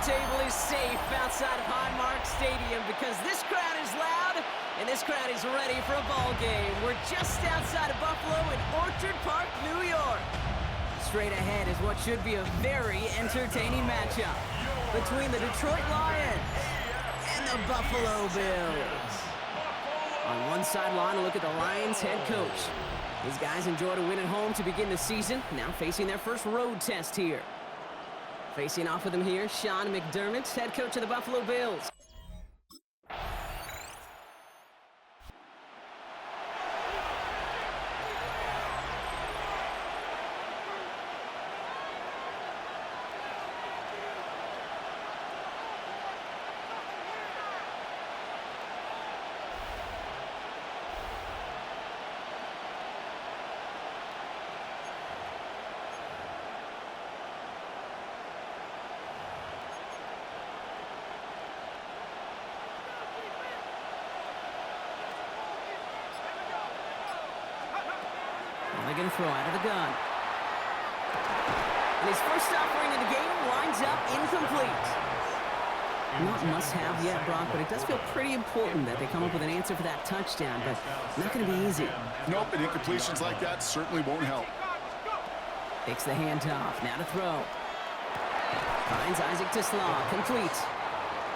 table is safe outside of Highmark Stadium because this crowd is loud and this crowd is ready for a ball game. We're just outside of Buffalo in Orchard Park, New York. Straight ahead is what should be a very entertaining matchup between the Detroit Lions and the Buffalo Bills. On one sideline, a look at the Lions head coach. These guys enjoyed a win at home to begin the season, now facing their first road test here. Facing off with him here, Sean McDermott, head coach of the Buffalo Bills. They're going to throw out of the gun. And his first offering of the game winds up incomplete. Not must-have yet, Brock, but it does feel pretty important that they come up with an answer for that touchdown, but not going to be easy. Nope, and incompletions like that certainly won't help. Takes the handoff, now to throw. Finds Isaac Tislaw, complete.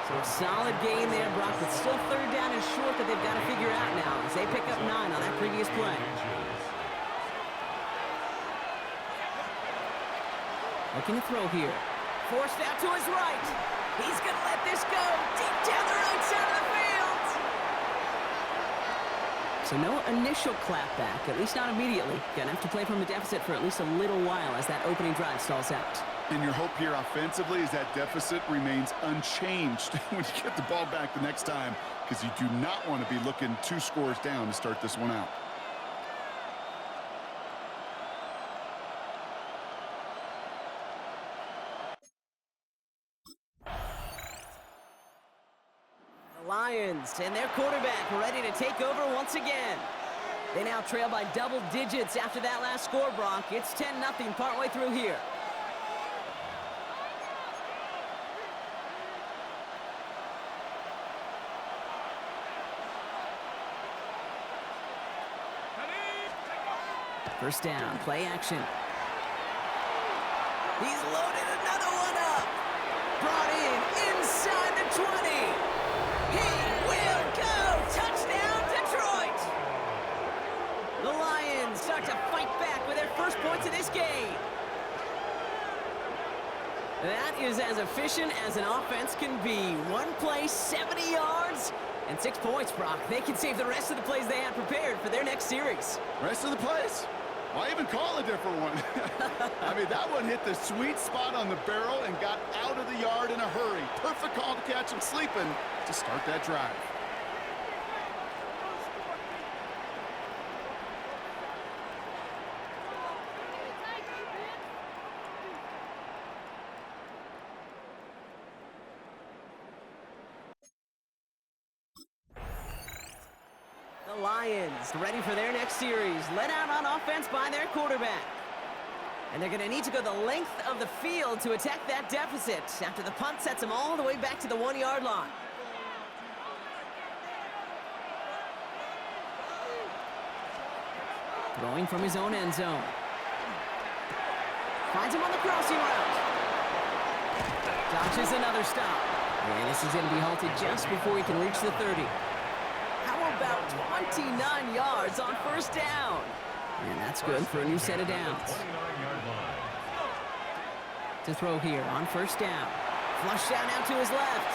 So a solid gain there, Brock, but still third down and short that they've got to figure out now as they pick up 9 on that previous play. Looking to throw here. Forced out to his right. He's going to let this go deep down the right side of the field. So no initial clapback, at least not immediately. Going to have to play from a deficit for at least a little while as that opening drive stalls out. And your hope here offensively is that deficit remains unchanged when you get the ball back the next time, because you do not want to be looking 2 scores down to start this one out. Lions and their quarterback ready to take over once again. They now trail by double digits after that last score, Brock. It's 10-0 partway through here. First down, play action. He's loaded another one up. Brought in inside the 20. He will go! Touchdown, Detroit! The Lions start to fight back with their first points of this game. That is as efficient as an offense can be. One play, 70 yards, and 6 points, Brock. They can save the rest of the plays they had prepared for their next series. Rest of the plays? Why even call a different one? I mean, that one hit the sweet spot on the barrel and got out of the yard in a hurry. Perfect call to catch him sleeping to start that drive. The Lions ready for their next series, led out on offense by their quarterback. And they're going to need to go the length of the field to attack that deficit after the punt sets them all the way back to the 1-yard line. Throwing from his own end zone. Finds him on the crossing route. Dodges another stop. And this is going to be halted just before he can reach the 30. How about 29 yards on first down? And that's good for a new set of downs. To throw here on first down. Flush out now to his left.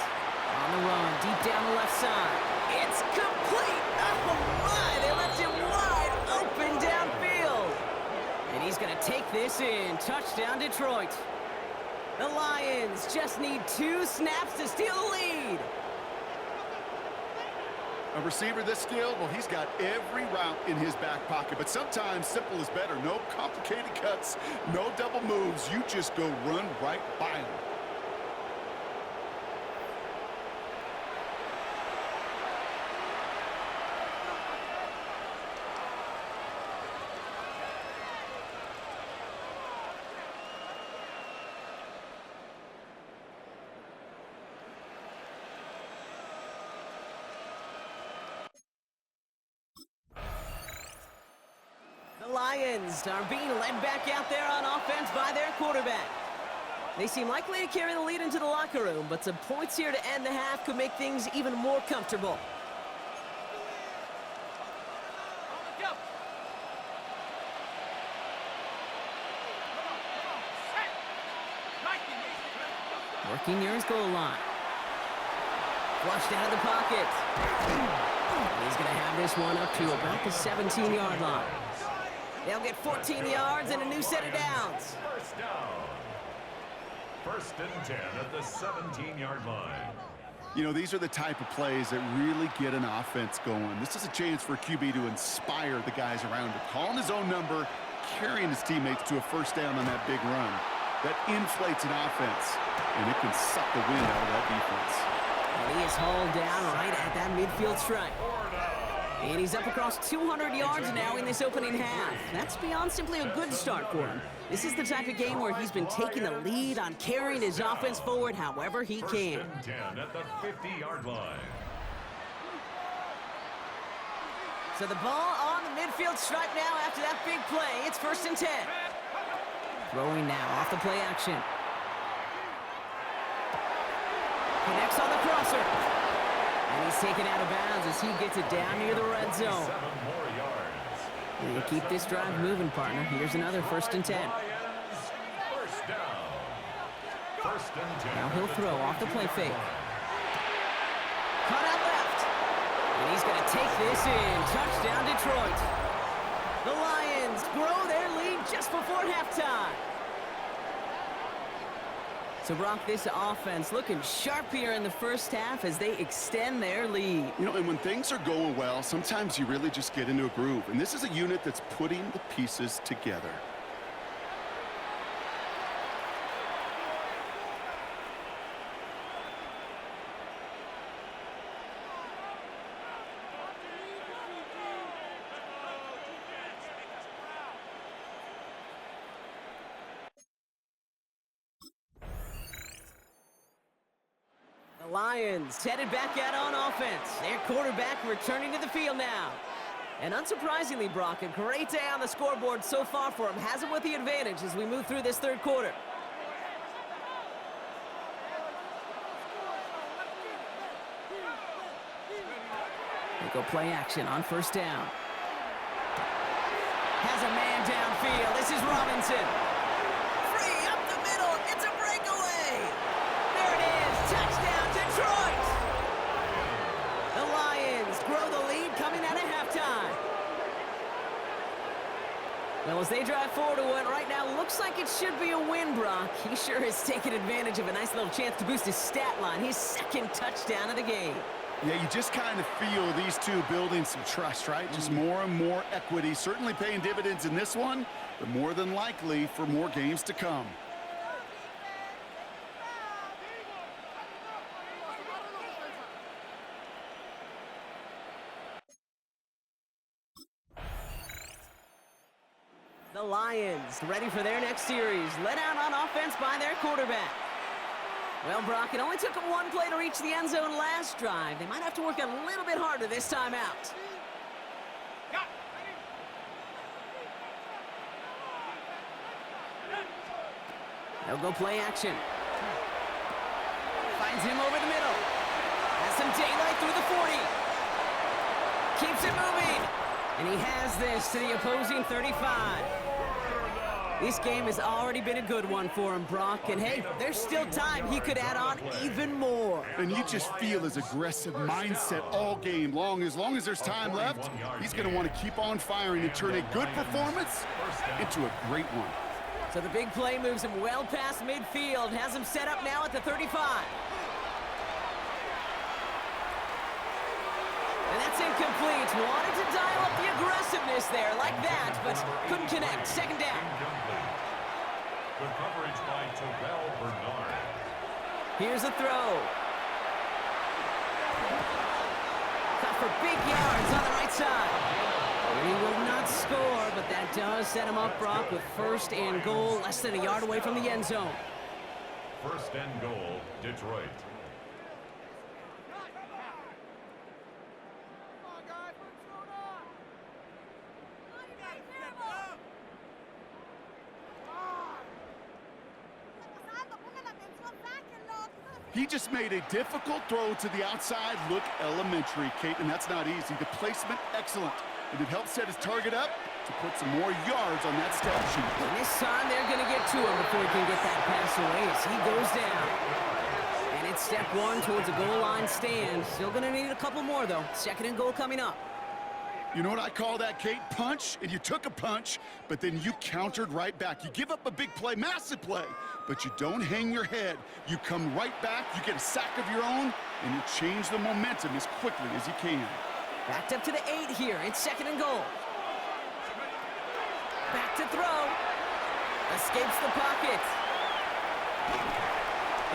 On the run, deep down the left side. It's complete! Oh my! They left him wide open downfield. And he's going to take this in. Touchdown, Detroit. The Lions just need 2 snaps to steal the lead. A receiver this skilled, well, he's got every route in his back pocket, but sometimes simple is better. No complicated cuts, no double moves. You just go run right by him. Lions are being led back out there on offense by their quarterback. They seem likely to carry the lead into the locker room, but some points here to end the half could make things even more comfortable. Working near his goal line. Flushed out of the pocket. He's going to have this one up to about the 17-yard line. They'll get 14 yards and a new set of downs. First down. First and 10 at the 17-yard line. You know, these are the type of plays that really get an offense going. This is a chance for QB to inspire the guys around him. Calling his own number, carrying his teammates to a first down on that big run. That inflates an offense, and it can suck the wind out of that defense. And he is hauled down right at that midfield stripe. And he's up across 200 yards now in this opening half. That's beyond simply a good start for him. This is the type of game where he's been taking the lead on carrying his offense forward however he can. First and 10 at the 50-yard line. So the ball on the midfield stripe now after that big play. It's first and 10. Throwing now off the play action. Connects on the crosser. And he's taken out of bounds as he gets it down near the red zone. 7 more yards. And to keep this drive moving, partner. Here's another first and 10. Lions, first down. First and 10. Now he'll throw off the play fake. Cut out left. And he's going to take this in. Touchdown, Detroit. The Lions grow their lead just before halftime. So, Brock, this offense looking sharp here in the first half as they extend their lead. You know, and when things are going well, sometimes you really just get into a groove. And this is a unit that's putting the pieces together. The Lions headed back out on offense. Their quarterback returning to the field now. And unsurprisingly, Brock, a great day on the scoreboard so far for him. Has him with the advantage as we move through this third quarter. They go play action on first down. Has a man downfield. This is Robinson. Free up the middle. It's a breakaway. There it is. Touchdown, Detroit. The Lions grow the lead coming out of halftime. Well, as they drive forward to what right now looks like it should be a win, Brock, he sure has taken advantage of a nice little chance to boost his stat line. His second touchdown of the game. Yeah, you just kind of feel these two building some trust, right? Just more and more equity, certainly paying dividends in this one, but more than likely for more games to come. The Lions ready for their next series, led out on offense by their quarterback. Well, Brock, it only took them one play to reach the end zone last drive. They might have to work a little bit harder this time out. They'll go play action. Finds him over the middle. Has some daylight through the 40. Keeps it moving. And he has this to the opposing 35. This game has already been a good one for him, Brock. And, hey, there's still time he could add on even more. And you just feel his aggressive mindset all game long. As there's time left, he's going to want to keep on firing and turn a good performance into a great one. So the big play moves him well past midfield. Has him set up now at the 35. And that's incomplete. Wanted to dial up the aggressiveness there like that, but couldn't connect. Second down. The coverage by Terrell Bernard. Here's a throw. Cut for big yards on the right side. He will not score, but that does set him up, Brock, with first and goal, less than a yard away from the end zone. First and goal, Detroit. He just made a difficult throw to the outside look elementary, Kate, and that's not easy. The placement, excellent. And it helped set his target up to put some more yards on that stat sheet. And this time, they're going to get to him before he can get that pass away as he goes down. And it's step one towards a goal line stand. Still going to need a couple more, though. Second and goal coming up. You know what I call that, Kate? Punch, and you took a punch, but then you countered right back. You give up a big play, massive play, but you don't hang your head. You come right back, you get a sack of your own, and you change the momentum as quickly as you can. Backed up to the 8 here. It's second and goal. Back to throw. Escapes the pocket.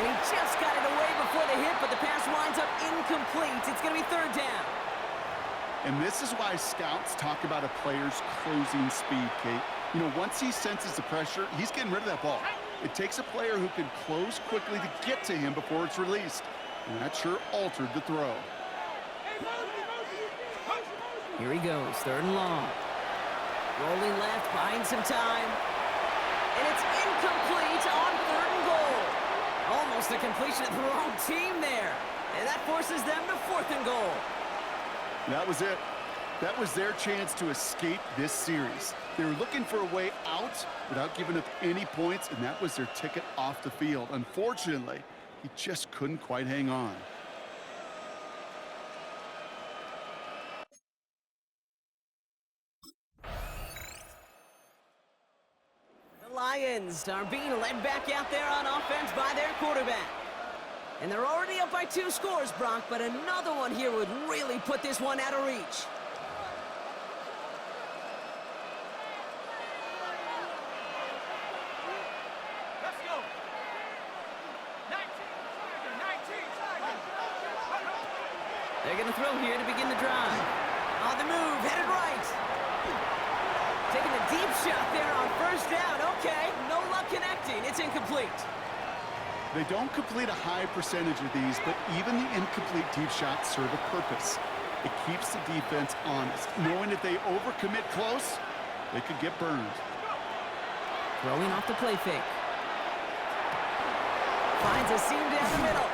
And he just got it away before the hit, but the pass winds up incomplete. It's going to be third down. And this is why scouts talk about a player's closing speed, Kate. You know, once he senses the pressure, he's getting rid of that ball. It takes a player who can close quickly to get to him before it's released. And that sure altered the throw. Here he goes, third and long. Rolling left, buying some time. And it's incomplete on third and goal. Almost the completion of the wrong team there. And that forces them to fourth and goal. That was it. That was their chance to escape this series. They were looking for a way out without giving up any points, and that was their ticket off the field. Unfortunately, he just couldn't quite hang on. The Lions are being led back out there on offense by their quarterback. And they're already up by 2 scores, Brock, but another one here would really put this one out of reach. Let's go. 19. They're going to throw here to begin the drive. On the move, headed right. Taking a deep shot there on first down. Okay, no luck connecting. It's incomplete. They don't complete a high percentage of these, but even the incomplete deep shots serve a purpose. It keeps the defense honest, knowing if they overcommit close, they could get burned. Throwing off the play fake. Finds a seam down the middle.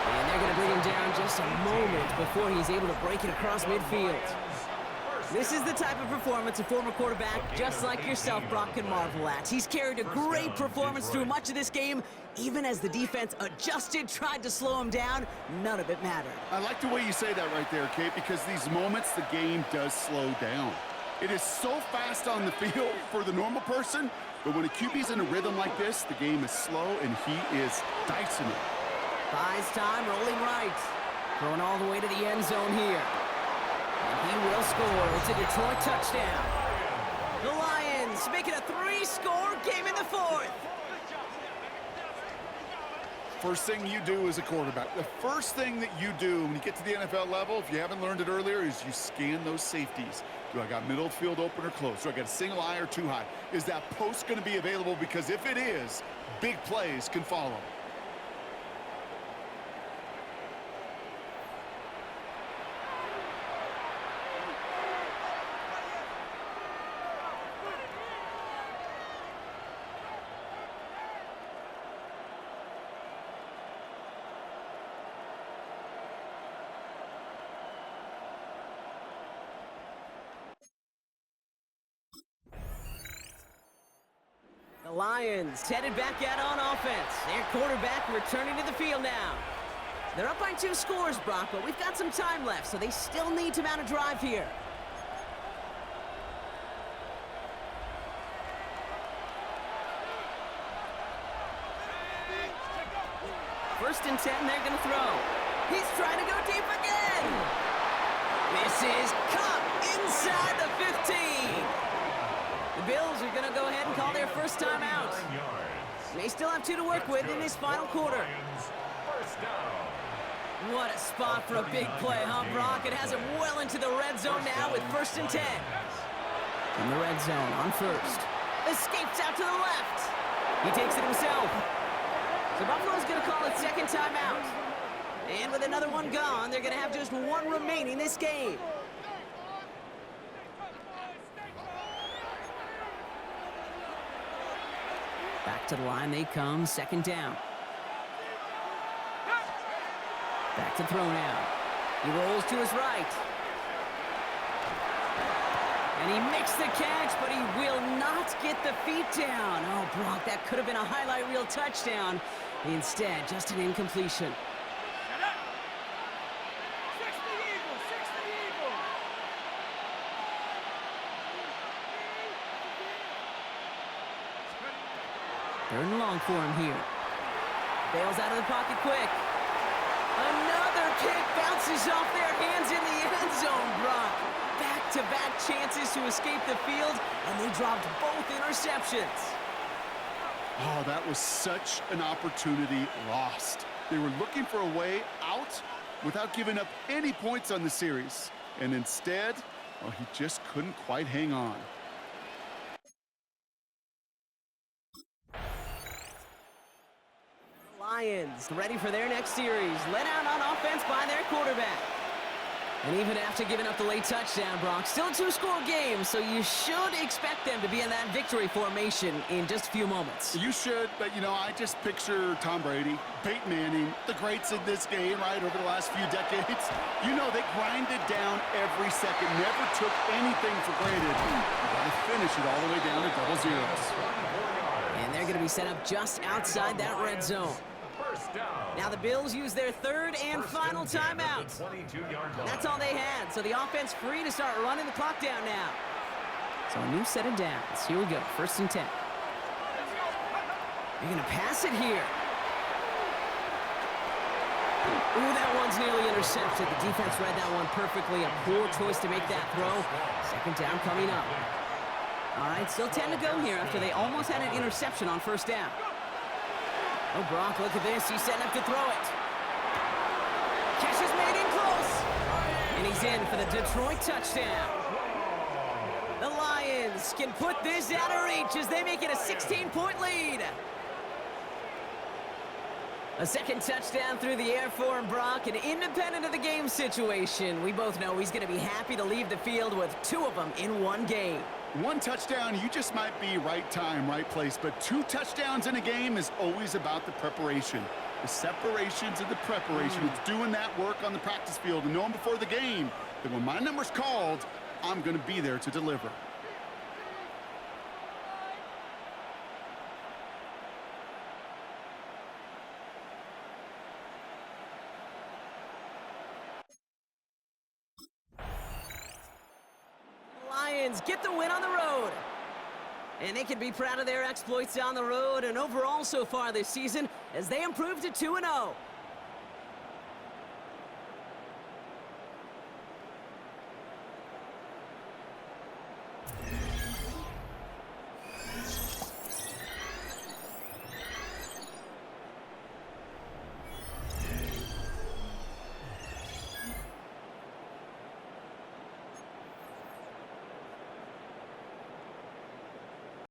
And they're going to bring him down just a moment before he's able to break it across midfield. This is the type of performance a former quarterback just like yourself, Brock, can marvel at. He's carried a great performance through much of this game. Even as the defense adjusted, tried to slow him down, none of it mattered. I like the way you say that right there, Kate, because these moments the game does slow down. It is so fast on the field for the normal person, but when a QB's in a rhythm like this, the game is slow and he is dicing it. Buys time, rolling right. Throwing all the way to the end zone here. And he will score. It's a Detroit touchdown. The Lions making a 3-score game in the fourth. First thing you do as a quarterback, the first thing that you do when you get to the NFL level, if you haven't learned it earlier, is you scan those safeties. Do I got middle field open or close? Do I got a single high or two high? Is that post going to be available? Because if it is, big plays can follow. The Lions headed back out on offense. Their quarterback returning to the field now. They're up by 2 scores, Brock, but we've got some time left, so they still need to mount a drive here. First and 10, they're going to throw. He's trying to go deep again. This is caught inside the 15. The Bills are going to go ahead and call their first time out. They still have 2 to work with in this final quarter. What a spot for a big play, huh, Brock? It has him well into the red zone now with first and 10. In the red zone on first. Escapes out to the left. He takes it himself. So Buffalo's going to call it second timeout. And with another one gone, they're going to have just 1 remaining this game. Back to the line they come, second down. Back to throw now. He rolls to his right. And he makes the catch, but he will not get the feet down. Oh, Brock, that could have been a highlight reel touchdown. Instead, just an incompletion. Shut up. 60 Eagles, 60 Eagles. Third and long for him here. Bails out of the pocket quick. Another kick bounces off their hands in the end zone, Brock. Back-to-back chances to escape the field, and they dropped both interceptions. Oh, that was such an opportunity lost. They were looking for a way out without giving up any points on the series. And instead, well, he just couldn't quite hang on. Lions ready for their next series. Let out on offense by their quarterback. And even after giving up the late touchdown, Brock, still a two-score game, so you should expect them to be in that victory formation in just a few moments. You should, but, you know, I just picture Tom Brady, Peyton Manning, the greats in this game, right, over the last few decades. You know, they grinded down every second, never took anything for granted. They finish it all the way down to double zeros. And they're going to be set up just outside that red zone. First down. Now the Bills use their third and final timeout. That's all they had, so the offense free to start running the clock down now. So a new set of downs. Here we go, 1st and 10. They're going to pass it here. Ooh, that one's nearly intercepted. The defense read that one perfectly. A poor choice to make that throw. 2nd down coming up. All right, still 10 to go here after they almost had an interception on 1st down. Oh, Brock, look at this. He's setting up to throw it. Catch is made in close. And he's in for the Detroit touchdown. The Lions can put this out of reach as they make it a 16-point lead. A 2nd touchdown through the air for him, Brock, and independent of the game situation, we both know he's going to be happy to leave the field with 2 of them in one game. 1 touchdown, you just might be right time, right place. But 2 touchdowns in a game is always about the preparation. The separations and the preparation. It's doing that work on the practice field and knowing before the game that when my number's called, I'm going to be there to deliver. Lions get the win on the road. And they can be proud of their exploits on the road and overall so far this season as they improve to 2-0.